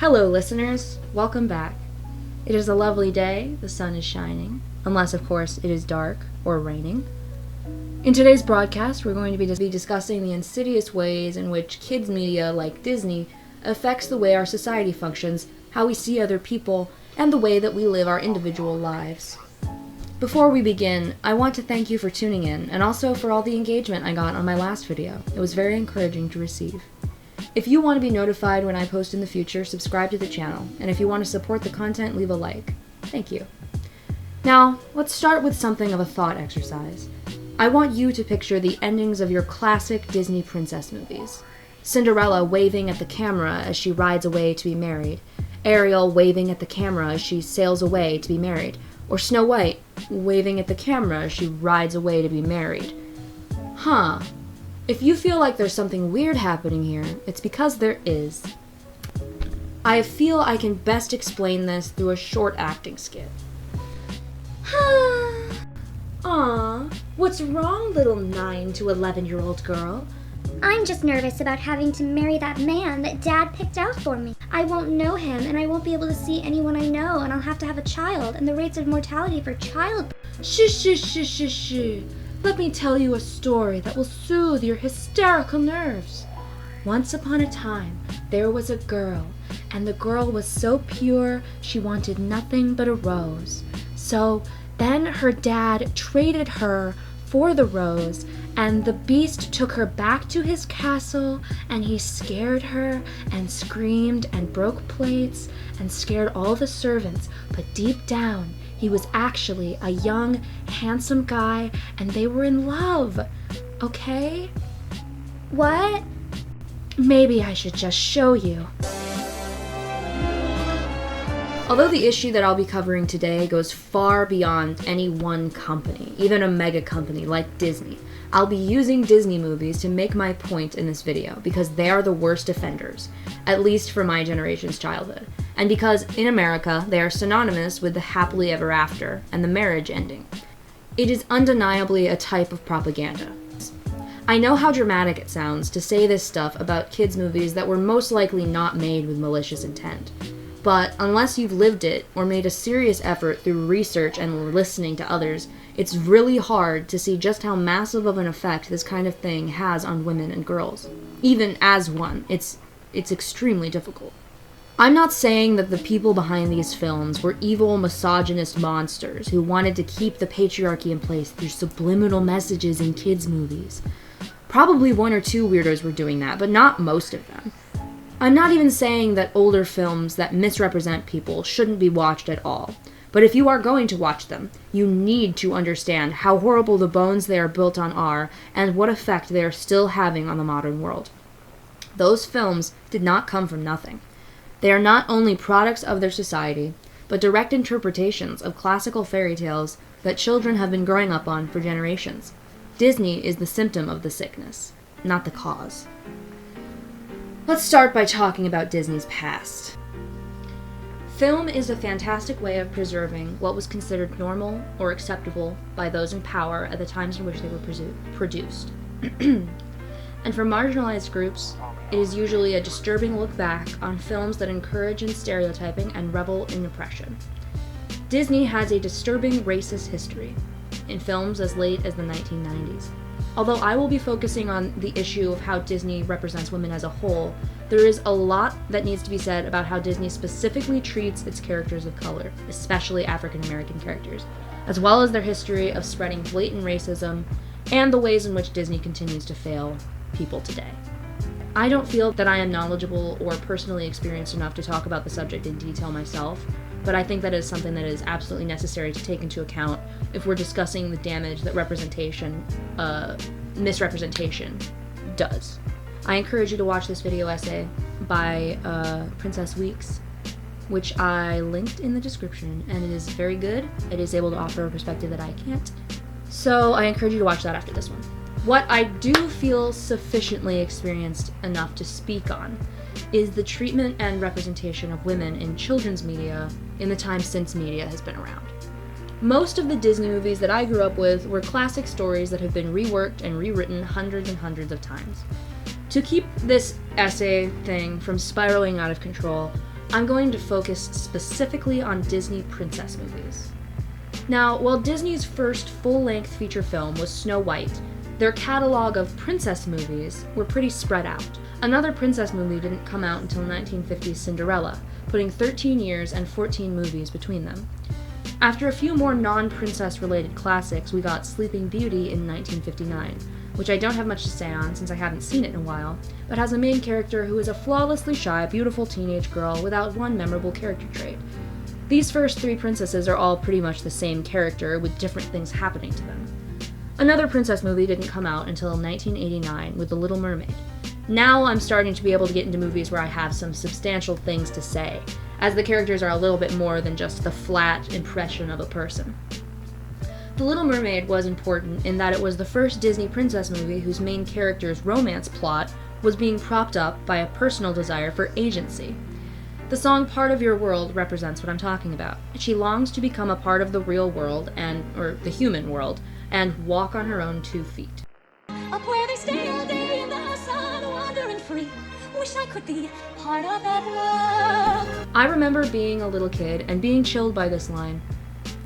Hello, listeners. Welcome back. It is a lovely day. The sun is shining, unless, of course, it is dark or raining. In today's broadcast, we're going to be discussing the insidious ways in which kids' media, like Disney, affects the way our society functions, how we see other people, and the way that we live our individual lives. Before we begin, I want to thank you for tuning in, and also for all the engagement I got on my last video. It was very encouraging to receive. If you want to be notified when I post in the future, subscribe to the channel, and if you want to support the content, leave a like. Thank you. Now, let's start with something of a thought exercise. I want you to picture the endings of your classic Disney princess movies. Cinderella waving at the camera as she rides away to be married, Ariel waving at the camera as she sails away to be married, or Snow White waving at the camera as she rides away to be married. If you feel like there's something weird happening here, it's because there is. I feel I can best explain this through a short acting skit. Aw, what's wrong, little 9 to 11-year-old girl? I'm just nervous about having to marry that man that Dad picked out for me. I won't know him, and I won't be able to see anyone I know, and I'll have to have a child, and the rates of mortality for child... Shh. Let me tell you a story that will soothe your hysterical nerves. Once upon a time, there was a girl, and the girl was so pure she wanted nothing but a rose. So then her dad traded her for the rose, and the beast took her back to his castle, and he scared her and screamed and broke plates and scared all the servants, but deep down, he was actually a young, handsome guy, and they were in love. Okay? What? Maybe I should just show you. Although the issue that I'll be covering today goes far beyond any one company, even a mega company like Disney, I'll be using Disney movies to make my point in this video because they are the worst offenders, at least for my generation's childhood, and because in America they are synonymous with the happily ever after and the marriage ending. It is undeniably a type of propaganda. I know how dramatic it sounds to say this stuff about kids' movies that were most likely not made with malicious intent. But unless you've lived it or made a serious effort through research and listening to others, it's really hard to see just how massive of an effect this kind of thing has on women and girls. Even as one, it's extremely difficult. I'm not saying that the people behind these films were evil, misogynist monsters who wanted to keep the patriarchy in place through subliminal messages in kids' movies. Probably one or two weirdos were doing that, but not most of them. I'm not even saying that older films that misrepresent people shouldn't be watched at all, but if you are going to watch them, you need to understand how horrible the bones they are built on are and what effect they are still having on the modern world. Those films did not come from nothing. They are not only products of their society, but direct interpretations of classical fairy tales that children have been growing up on for generations. Disney is the symptom of the sickness, not the cause. Let's start by talking about Disney's past. Film is a fantastic way of preserving what was considered normal or acceptable by those in power at the times in which they were produced. And for marginalized groups, it is usually a disturbing look back on films that encourage in stereotyping and revel in oppression. Disney has a disturbing racist history, in films as late as the 1990s. Although I will be focusing on the issue of how Disney represents women as a whole, there is a lot that needs to be said about how Disney specifically treats its characters of color, especially African American characters, as well as their history of spreading blatant racism and the ways in which Disney continues to fail people today. I don't feel that I am knowledgeable or personally experienced enough to talk about the subject in detail myself, but I think that is something that is absolutely necessary to take into account if we're discussing the damage that misrepresentation does. I encourage you to watch this video essay by Princess Weeks, which I linked in the description, and it is very good. It is able to offer a perspective that I can't. So I encourage you to watch that after this one. What I do feel sufficiently experienced enough to speak on is the treatment and representation of women in children's media in the time since media has been around. Most of the Disney movies that I grew up with were classic stories that have been reworked and rewritten hundreds and hundreds of times. To keep this essay thing from spiraling out of control, I'm going to focus specifically on Disney princess movies. Now, while Disney's first full-length feature film was Snow White, their catalog of princess movies were pretty spread out. Another princess movie didn't come out until 1950's Cinderella, putting 13 years and 14 movies between them. After a few more non-princess related classics, we got Sleeping Beauty in 1959, which I don't have much to say on since I haven't seen it in a while, but has a main character who is a flawlessly shy, beautiful teenage girl without one memorable character trait. These first three princesses are all pretty much the same character, with different things happening to them. Another princess movie didn't come out until 1989 with The Little Mermaid. Now I'm starting to be able to get into movies where I have some substantial things to say, as the characters are a little bit more than just the flat impression of a person. The Little Mermaid was important in that it was the first Disney princess movie whose main character's romance plot was being propped up by a personal desire for agency. The song Part of Your World represents what I'm talking about. She longs to become a part of the real world, or the human world, and walk on her own 2 feet. Up where they stay all day in the sun, wandering free. Wish I could be part of that world. I remember being a little kid and being chilled by this line.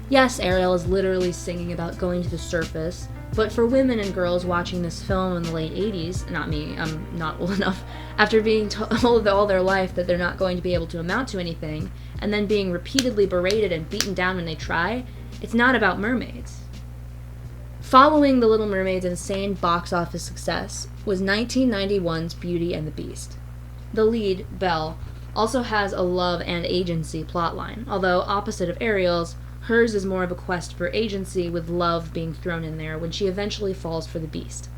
Yes, Ariel is literally singing about going to the surface, but for women and girls watching this film in the late 80s, not me, I'm not old enough, after being told all their life that they're not going to be able to amount to anything, and then being repeatedly berated and beaten down when they try, it's not about mermaids. Following The Little Mermaid's insane box office success was 1991's Beauty and the Beast. The lead, Belle, also has a love and agency plotline, although opposite of Ariel's, hers is more of a quest for agency with love being thrown in there when she eventually falls for the Beast.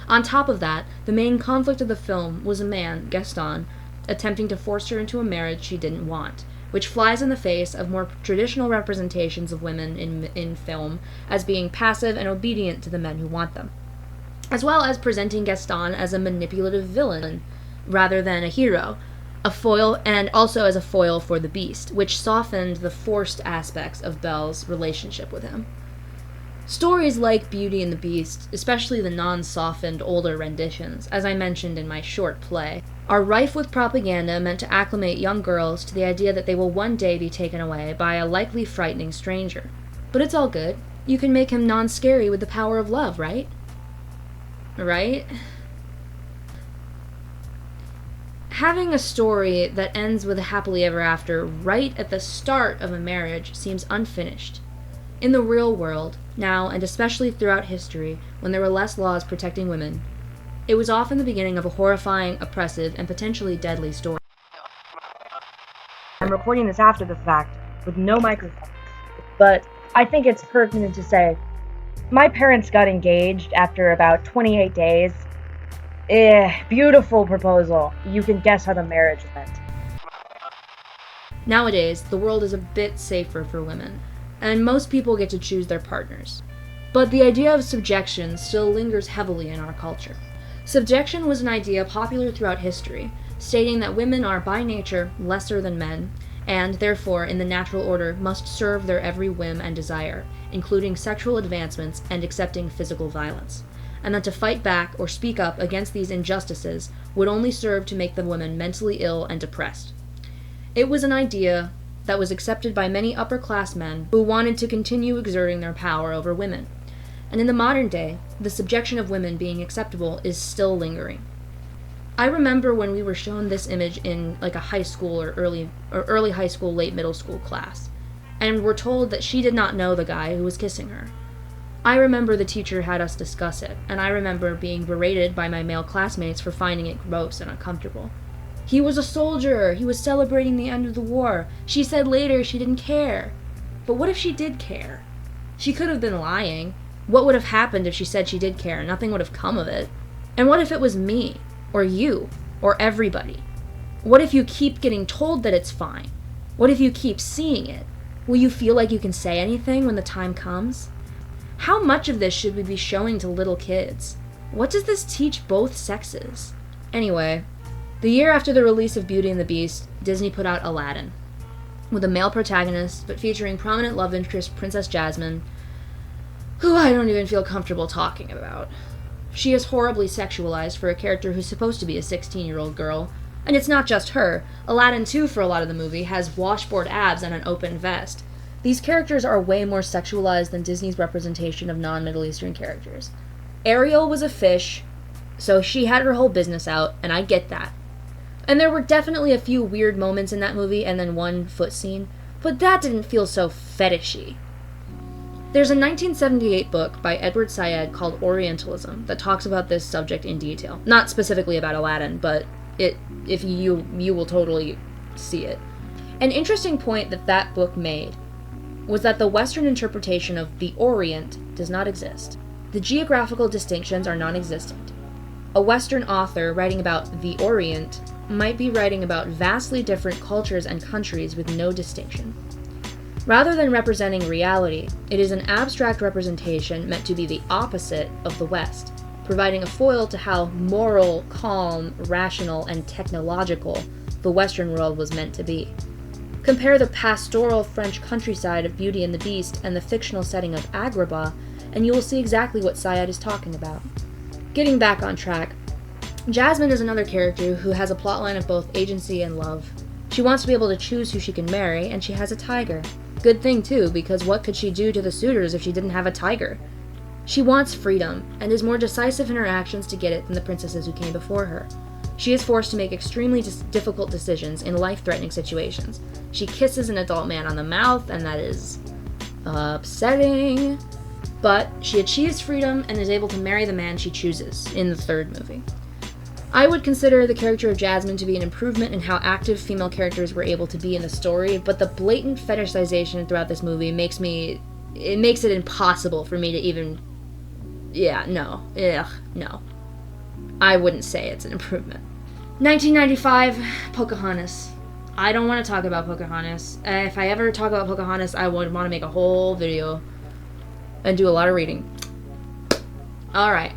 On top of that, the main conflict of the film was a man, Gaston, attempting to force her into a marriage she didn't want, which flies in the face of more traditional representations of women in film as being passive and obedient to the men who want them, as well as presenting Gaston as a manipulative villain rather than a hero, a foil, and also as a foil for the Beast, which softened the forced aspects of Belle's relationship with him. Stories like Beauty and the Beast, especially the non-softened older renditions, as I mentioned in my short play, are rife with propaganda meant to acclimate young girls to the idea that they will one day be taken away by a likely frightening stranger. But it's all good. You can make him non-scary with the power of love, right? Right? Having a story that ends with a happily ever after right at the start of a marriage seems unfinished. In the real world, now and especially throughout history, when there were less laws protecting women, it was often the beginning of a horrifying, oppressive, and potentially deadly story. I'm recording this after the fact, with no microphone, but I think it's pertinent to say, my parents got engaged after about 28 days. Beautiful proposal. You can guess how the marriage went. Nowadays, the world is a bit safer for women, and most people get to choose their partners. But the idea of subjection still lingers heavily in our culture. Subjection was an idea popular throughout history, stating that women are by nature lesser than men, and therefore, in the natural order, must serve their every whim and desire, including sexual advancements and accepting physical violence, and that to fight back or speak up against these injustices would only serve to make the woman mentally ill and depressed. It was an idea that was accepted by many upper-class men who wanted to continue exerting their power over women. And in the modern day, the subjection of women being acceptable is still lingering. I remember when we were shown this image in like a high school or early high school, late middle school class, and were told that she did not know the guy who was kissing her. I remember the teacher had us discuss it, and I remember being berated by my male classmates for finding it gross and uncomfortable. He was a soldier. He was celebrating the end of the war. She said later she didn't care. But what if she did care? She could have been lying. What would have happened if she said she did care? Nothing would have come of it. And what if it was me, or you, or everybody? What if you keep getting told that it's fine? What if you keep seeing it? Will you feel like you can say anything when the time comes? How much of this should we be showing to little kids? What does this teach both sexes? Anyway, the year after the release of Beauty and the Beast, Disney put out Aladdin, with a male protagonist, but featuring prominent love interest Princess Jasmine, who I don't even feel comfortable talking about. She is horribly sexualized for a character who's supposed to be a 16-year-old girl, And it's not just her. Aladdin 2, for a lot of the movie, has washboard abs and an open vest. These characters are way more sexualized than Disney's representation of non-Middle Eastern characters. Ariel was a fish, so she had her whole business out, and I get that. And there were definitely a few weird moments in that movie, and then one foot scene, but that didn't feel so fetishy. There's a 1978 book by Edward Said called Orientalism that talks about this subject in detail. Not specifically about Aladdin, but if you will totally see it. An interesting point that book made was that the Western interpretation of the Orient does not exist. The geographical distinctions are non-existent. A Western author writing about the Orient might be writing about vastly different cultures and countries with no distinction. Rather than representing reality, it is an abstract representation meant to be the opposite of the West, providing a foil to how moral, calm, rational, and technological the Western world was meant to be. Compare the pastoral French countryside of Beauty and the Beast and the fictional setting of Agrabah, and you will see exactly what Syed is talking about. Getting back on track, Jasmine is another character who has a plotline of both agency and love. She wants to be able to choose who she can marry, and she has a tiger. Good thing too, because what could she do to the suitors if she didn't have a tiger? She wants freedom, and is more decisive in her actions to get it than the princesses who came before her. She is forced to make extremely difficult decisions in life-threatening situations. She kisses an adult man on the mouth, and that is upsetting. But she achieves freedom and is able to marry the man she chooses in the third movie. I would consider the character of Jasmine to be an improvement in how active female characters were able to be in the story, but the blatant fetishization throughout this movie makes it impossible for me to even... no. I wouldn't say it's an improvement. 1995, Pocahontas. I don't want to talk about Pocahontas. If I ever talk about Pocahontas, I would want to make a whole video and do a lot of reading. Alright.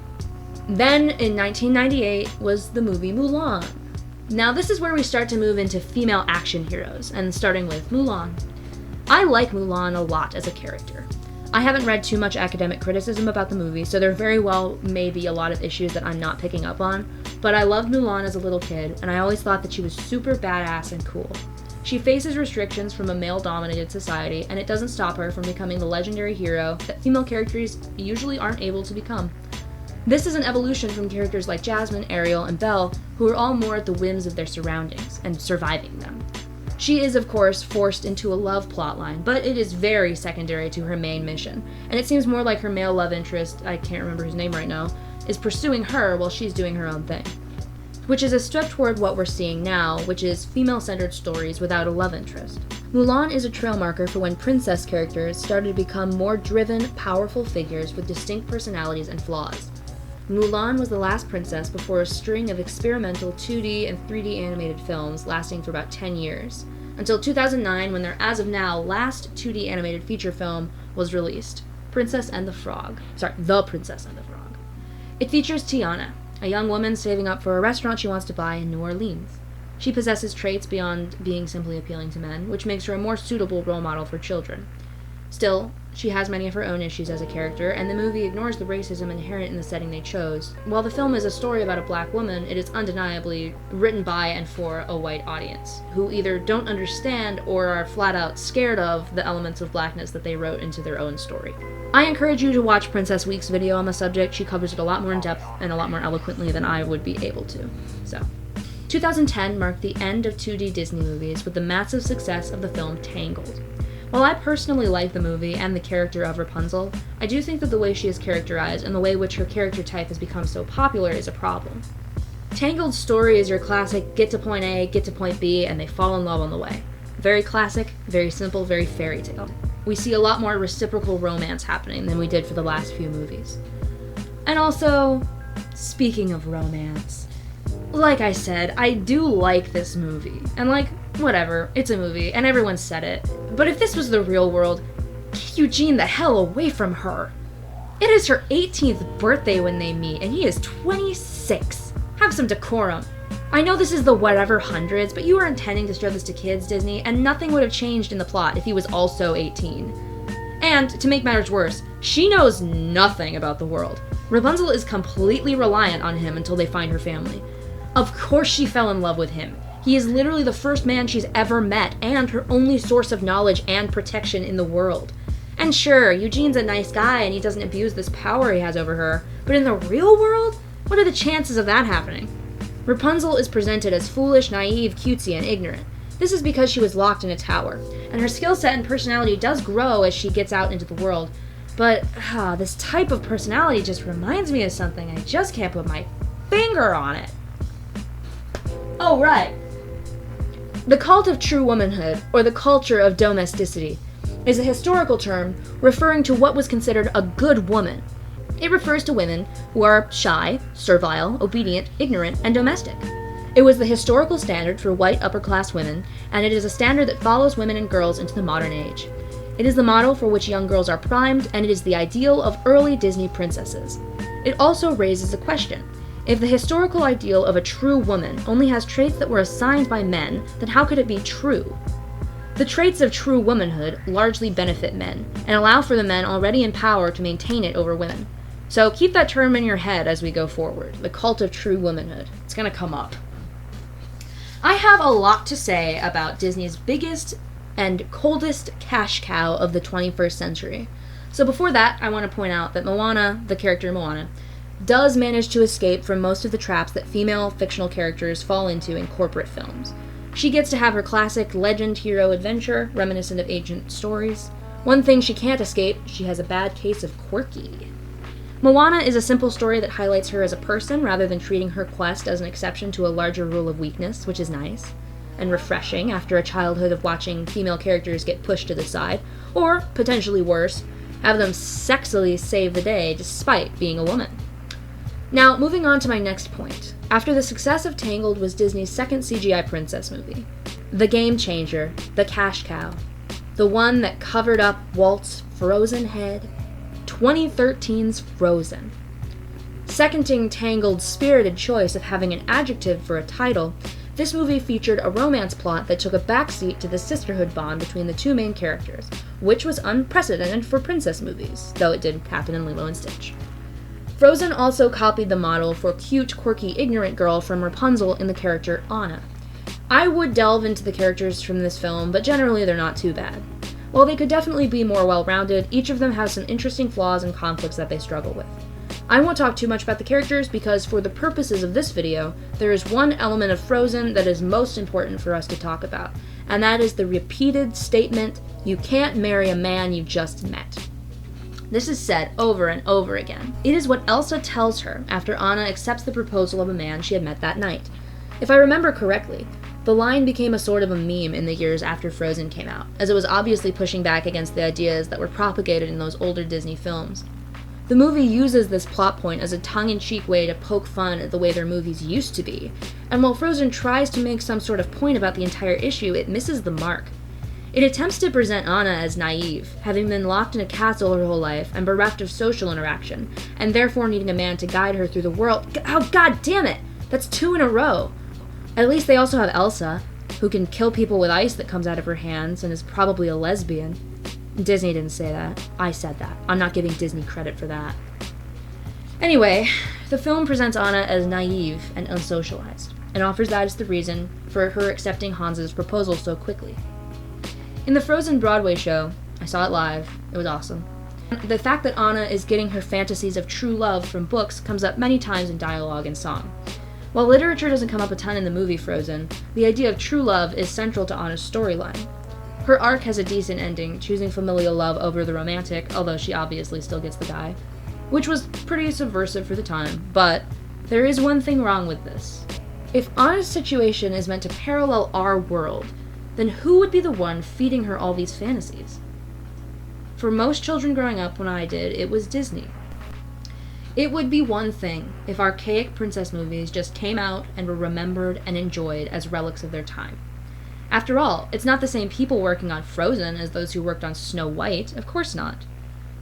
Then, in 1998, was the movie Mulan. Now, this is where we start to move into female action heroes, and starting with Mulan. I like Mulan a lot as a character. I haven't read too much academic criticism about the movie, so there very well may be a lot of issues that I'm not picking up on, but I loved Mulan as a little kid, and I always thought that she was super badass and cool. She faces restrictions from a male-dominated society, and it doesn't stop her from becoming the legendary hero that female characters usually aren't able to become. This is an evolution from characters like Jasmine, Ariel, and Belle, who are all more at the whims of their surroundings and surviving them. She is, of course, forced into a love plotline, but it is very secondary to her main mission, and it seems more like her male love interest, I can't remember his name right now, is pursuing her while she's doing her own thing. Which is a step toward what we're seeing now, which is female-centered stories without a love interest. Mulan is a trail marker for when princess characters started to become more driven, powerful figures with distinct personalities and flaws. Mulan was the last princess before a string of experimental 2D and 3D animated films lasting for about 10 years, until 2009 when their as of now last 2D animated feature film was released, The Princess and the Frog. It features Tiana, a young woman saving up for a restaurant she wants to buy in New Orleans. She possesses traits beyond being simply appealing to men, which makes her a more suitable role model for children. Still, she has many of her own issues as a character, and the movie ignores the racism inherent in the setting they chose. While the film is a story about a black woman, it is undeniably written by and for a white audience, who either don't understand or are flat out scared of the elements of blackness that they wrote into their own story. I encourage you to watch Princess Week's video on the subject. She covers it a lot more in depth and a lot more eloquently than I would be able to. 2010 marked the end of 2D Disney movies with the massive success of the film Tangled. While I personally like the movie and the character of Rapunzel, I do think that the way she is characterized and the way which her character type has become so popular is a problem. Tangled's story is your classic get to point A, get to point B, and they fall in love on the way. Very classic, very simple, very fairy tale. We see a lot more reciprocal romance happening than we did for the last few movies. And also, speaking of romance, like I said, I do like this movie, and whatever, it's a movie, and everyone said it. But if this was the real world, get Eugene the hell away from her. It is her 18th birthday when they meet, and he is 26. Have some decorum. I know this is the whatever hundreds, but you were intending to show this to kids, Disney, and nothing would have changed in the plot if he was also 18. And, to make matters worse, she knows nothing about the world. Rapunzel is completely reliant on him until they find her family. Of course she fell in love with him. He is literally the first man she's ever met, and her only source of knowledge and protection in the world. And sure, Eugene's a nice guy and he doesn't abuse this power he has over her, but in the real world, what are the chances of that happening? Rapunzel is presented as foolish, naive, cutesy, and ignorant. This is because she was locked in a tower, and her skill set and personality does grow as she gets out into the world. But this type of personality just reminds me of something. I just can't put my finger on it. Oh, right. The cult of true womanhood, or the culture of domesticity, is a historical term referring to what was considered a good woman. It refers to women who are shy, servile, obedient, ignorant, and domestic. It was the historical standard for white upper-class women, and it is a standard that follows women and girls into the modern age. It is the model for which young girls are primed, and it is the ideal of early Disney princesses. It also raises a question. If the historical ideal of a true woman only has traits that were assigned by men, then how could it be true? The traits of true womanhood largely benefit men, and allow for the men already in power to maintain it over women. So keep that term in your head as we go forward, the cult of true womanhood. It's gonna come up. I have a lot to say about Disney's biggest and coldest cash cow of the 21st century. So before that, I want to point out that Moana, the character Moana, does manage to escape from most of the traps that female fictional characters fall into in corporate films. She gets to have her classic legend hero adventure, reminiscent of ancient stories. One thing she can't escape, she has a bad case of quirky. Moana is a simple story that highlights her as a person rather than treating her quest as an exception to a larger rule of weakness, which is nice and refreshing after a childhood of watching female characters get pushed to the side, or, potentially worse, have them sexily save the day despite being a woman. Now, moving on to my next point. After the success of Tangled was Disney's second CGI princess movie, the game changer, the cash cow, the one that covered up Walt's frozen head, 2013's Frozen. Seconding Tangled's spirited choice of having an adjective for a title, this movie featured a romance plot that took a backseat to the sisterhood bond between the two main characters, which was unprecedented for princess movies, though it did happen in Lilo and Stitch. Frozen also copied the model for cute, quirky, ignorant girl from Rapunzel in the character Anna. I would delve into the characters from this film, but generally they're not too bad. While they could definitely be more well-rounded, each of them has some interesting flaws and conflicts that they struggle with. I won't talk too much about the characters because for the purposes of this video, there is one element of Frozen that is most important for us to talk about, and that is the repeated statement, "You can't marry a man you just met." This is said over and over again. It is what Elsa tells her after Anna accepts the proposal of a man she had met that night. If I remember correctly, the line became a sort of a meme in the years after Frozen came out, as it was obviously pushing back against the ideas that were propagated in those older Disney films. The movie uses this plot point as a tongue-in-cheek way to poke fun at the way their movies used to be, and while Frozen tries to make some sort of point about the entire issue, it misses the mark. It attempts to present Anna as naive, having been locked in a castle her whole life and bereft of social interaction, and therefore needing a man to guide her through the world. Oh, god damn it! That's 2 in a row! At least they also have Elsa, who can kill people with ice that comes out of her hands and is probably a lesbian. Disney didn't say that. I said that. I'm not giving Disney credit for that. Anyway, the film presents Anna as naive and unsocialized, and offers that as the reason for her accepting Hans's proposal so quickly. In the Frozen Broadway show, I saw it live, it was awesome. The fact that Anna is getting her fantasies of true love from books comes up many times in dialogue and song. While literature doesn't come up a ton in the movie Frozen, the idea of true love is central to Anna's storyline. Her arc has a decent ending, choosing familial love over the romantic, although she obviously still gets the guy, which was pretty subversive for the time, but there is one thing wrong with this. If Anna's situation is meant to parallel our world, then who would be the one feeding her all these fantasies? For most children growing up when I did, it was Disney. It would be one thing if archaic princess movies just came out and were remembered and enjoyed as relics of their time. After all, it's not the same people working on Frozen as those who worked on Snow White, of course not.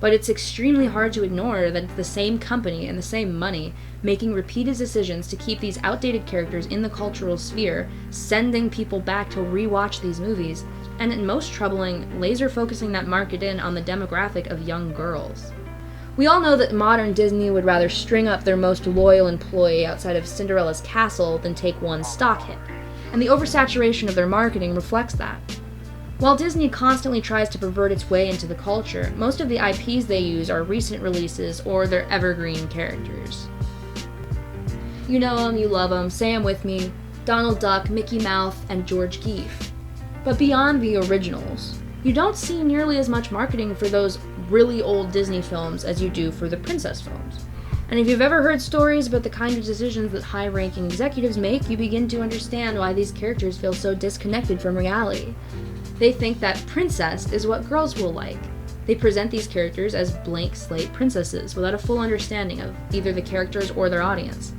But it's extremely hard to ignore that it's the same company and the same money making repeated decisions to keep these outdated characters in the cultural sphere, sending people back to rewatch these movies, and most troubling, laser focusing that market in on the demographic of young girls. We all know that modern Disney would rather string up their most loyal employee outside of Cinderella's castle than take one stock hit, and the oversaturation of their marketing reflects that. While Disney constantly tries to pervert its way into the culture, most of the IPs they use are recent releases or their evergreen characters. You know them, you love them, say 'em with me: Donald Duck, Mickey Mouse, and George Geef. But beyond the originals, you don't see nearly as much marketing for those really old Disney films as you do for the princess films. And if you've ever heard stories about the kind of decisions that high-ranking executives make, you begin to understand why these characters feel so disconnected from reality. They think that princess is what girls will like. They present these characters as blank slate princesses without a full understanding of either the characters or their audience.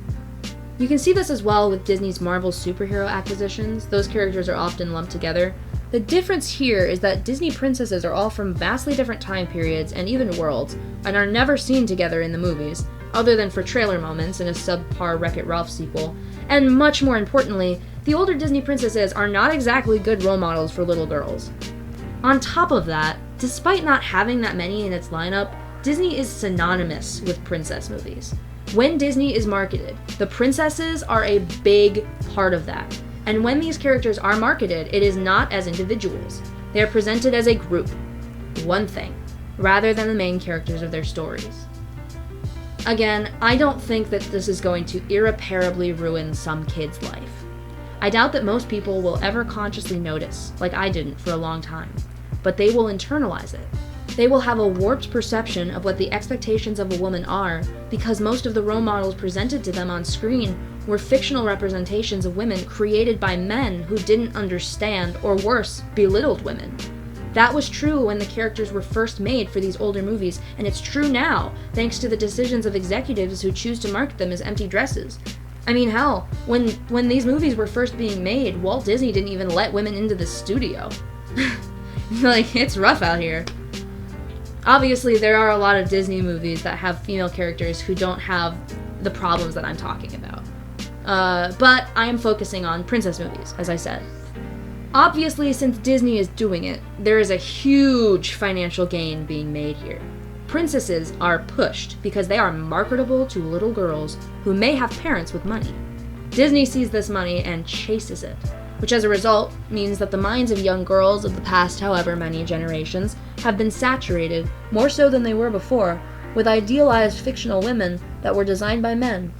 You can see this as well with Disney's Marvel superhero acquisitions. Those characters are often lumped together. The difference here is that Disney princesses are all from vastly different time periods and even worlds, and are never seen together in the movies, other than for trailer moments in a subpar Wreck-It Ralph sequel. And much more importantly, the older Disney princesses are not exactly good role models for little girls. On top of that, despite not having that many in its lineup, Disney is synonymous with princess movies. When Disney is marketed, the princesses are a big part of that. And when these characters are marketed, it is not as individuals. They are presented as a group, one thing, rather than the main characters of their stories. Again, I don't think that this is going to irreparably ruin some kid's life. I doubt that most people will ever consciously notice, like I didn't for a long time, but they will internalize it. They will have a warped perception of what the expectations of a woman are because most of the role models presented to them on screen were fictional representations of women created by men who didn't understand, or worse, belittled women. That was true when the characters were first made for these older movies, and it's true now, thanks to the decisions of executives who choose to market them as empty dresses. I mean, hell, when these movies were first being made, Walt Disney didn't even let women into the studio. Like, it's rough out here. Obviously, there are a lot of Disney movies that have female characters who don't have the problems that I'm talking about. But I am focusing on princess movies, as I said. Obviously, since Disney is doing it, there is a huge financial gain being made here. Princesses are pushed because they are marketable to little girls who may have parents with money. Disney sees this money and chases it, which as a result means that the minds of young girls of the past however many generations have been saturated, more so than they were before, with idealized fictional women that were designed by men.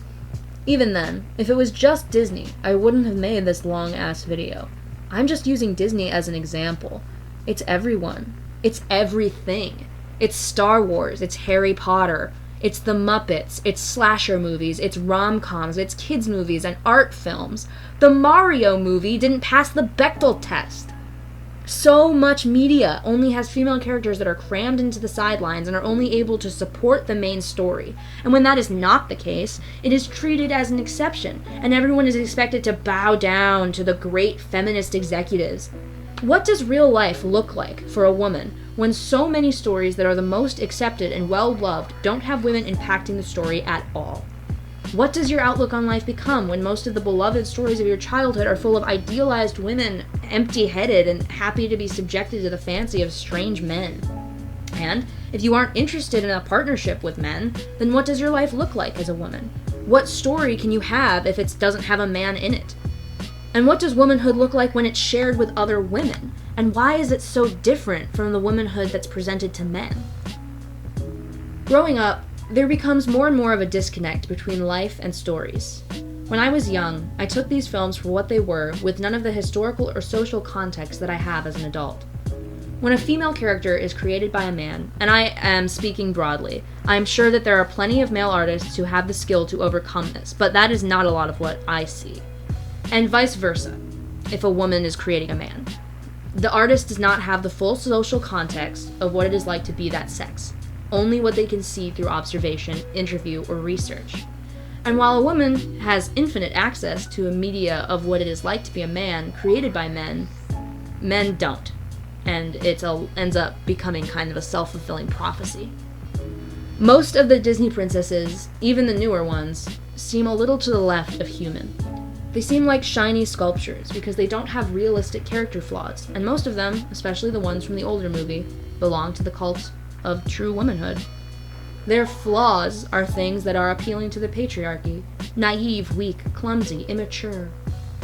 Even then, if it was just Disney, I wouldn't have made this long-ass video. I'm just using Disney as an example. It's everyone. It's everything. It's Star Wars, it's Harry Potter, it's the Muppets, it's slasher movies, it's rom-coms, it's kids movies and art films. The Mario movie didn't pass the Bechdel test. So much media only has female characters that are crammed into the sidelines and are only able to support the main story. And when that is not the case, it is treated as an exception, and everyone is expected to bow down to the great feminist executives. What does real life look like for a woman when so many stories that are the most accepted and well-loved don't have women impacting the story at all? What does your outlook on life become when most of the beloved stories of your childhood are full of idealized women, empty-headed and happy to be subjected to the fancy of strange men? And if you aren't interested in a partnership with men, then what does your life look like as a woman? What story can you have if it doesn't have a man in it? And what does womanhood look like when it's shared with other women? And why is it so different from the womanhood that's presented to men? Growing up, there becomes more and more of a disconnect between life and stories. When I was young, I took these films for what they were, with none of the historical or social context that I have as an adult. When a female character is created by a man, and I am speaking broadly, I am sure that there are plenty of male artists who have the skill to overcome this, but that is not a lot of what I see. And vice versa, if a woman is creating a man. The artist does not have the full social context of what it is like to be that sex, only what they can see through observation, interview, or research. And while a woman has infinite access to a media of what it is like to be a man created by men, men don't. And it ends up becoming kind of a self-fulfilling prophecy. Most of the Disney princesses, even the newer ones, seem a little to the left of human. They seem like shiny sculptures because they don't have realistic character flaws, and most of them, especially the ones from the older movie, belong to the cult of true womanhood. Their flaws are things that are appealing to the patriarchy. Naive, weak, clumsy, immature.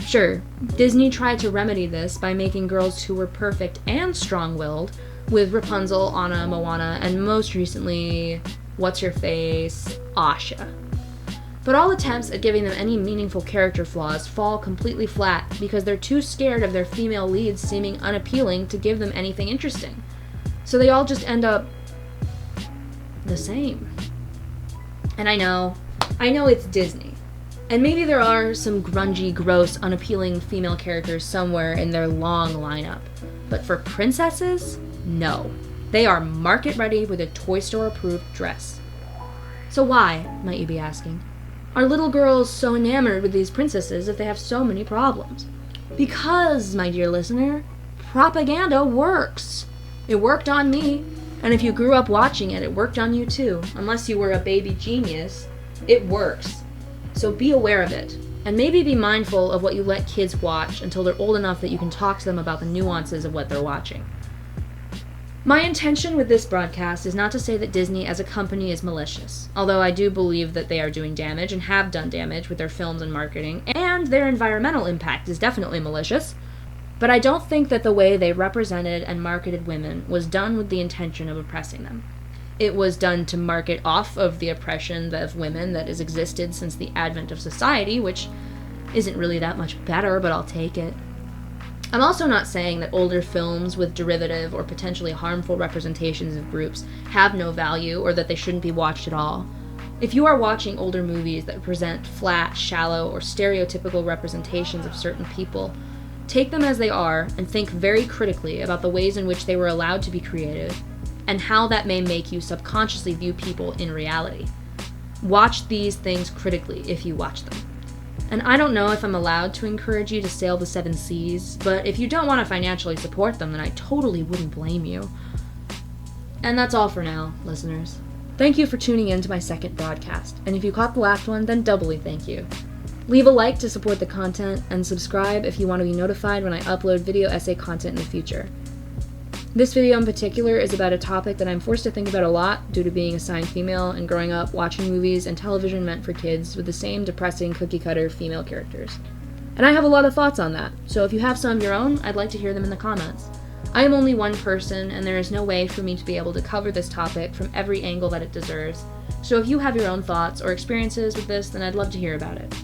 Sure, Disney tried to remedy this by making girls who were perfect and strong-willed, with Rapunzel, Anna, Moana, and most recently, what's-her-face, Asha. But all attempts at giving them any meaningful character flaws fall completely flat because they're too scared of their female leads seeming unappealing to give them anything interesting. So they all just end up the same. And I know it's Disney. And maybe there are some grungy, gross, unappealing female characters somewhere in their long lineup. But for princesses, no. They are market ready with a Toy Store approved dress. So why, might you be asking, are little girls so enamored with these princesses if they have so many problems? Because, my dear listener, propaganda works. It worked on me. And if you grew up watching it, it worked on you too. Unless you were a baby genius, it works. So be aware of it. And maybe be mindful of what you let kids watch until they're old enough that you can talk to them about the nuances of what they're watching. My intention with this broadcast is not to say that Disney as a company is malicious, although I do believe that they are doing damage and have done damage with their films and marketing, and their environmental impact is definitely malicious. But I don't think that the way they represented and marketed women was done with the intention of oppressing them. It was done to market off of the oppression of women that has existed since the advent of society, which isn't really that much better, but I'll take it. I'm also not saying that older films with derivative or potentially harmful representations of groups have no value or that they shouldn't be watched at all. If you are watching older movies that present flat, shallow, or stereotypical representations of certain people, take them as they are and think very critically about the ways in which they were allowed to be created and how that may make you subconsciously view people in reality. Watch these things critically if you watch them. And I don't know if I'm allowed to encourage you to sail the 7 seas, but if you don't want to financially support them, then I totally wouldn't blame you. And that's all for now, listeners. Thank you for tuning in to my second broadcast, and if you caught the last one, then doubly thank you. Leave a like to support the content, and subscribe if you want to be notified when I upload video essay content in the future. This video in particular is about a topic that I'm forced to think about a lot due to being assigned female and growing up watching movies and television meant for kids with the same depressing cookie-cutter female characters. And I have a lot of thoughts on that, so if you have some of your own, I'd like to hear them in the comments. I am only one person, and there is no way for me to be able to cover this topic from every angle that it deserves, so if you have your own thoughts or experiences with this, then I'd love to hear about it.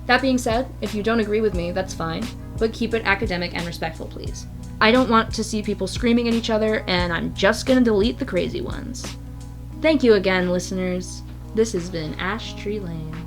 That being said, if you don't agree with me, that's fine, but keep it academic and respectful, please. I don't want to see people screaming at each other, and I'm just gonna delete the crazy ones. Thank you again, listeners. This has been Ashtreelane.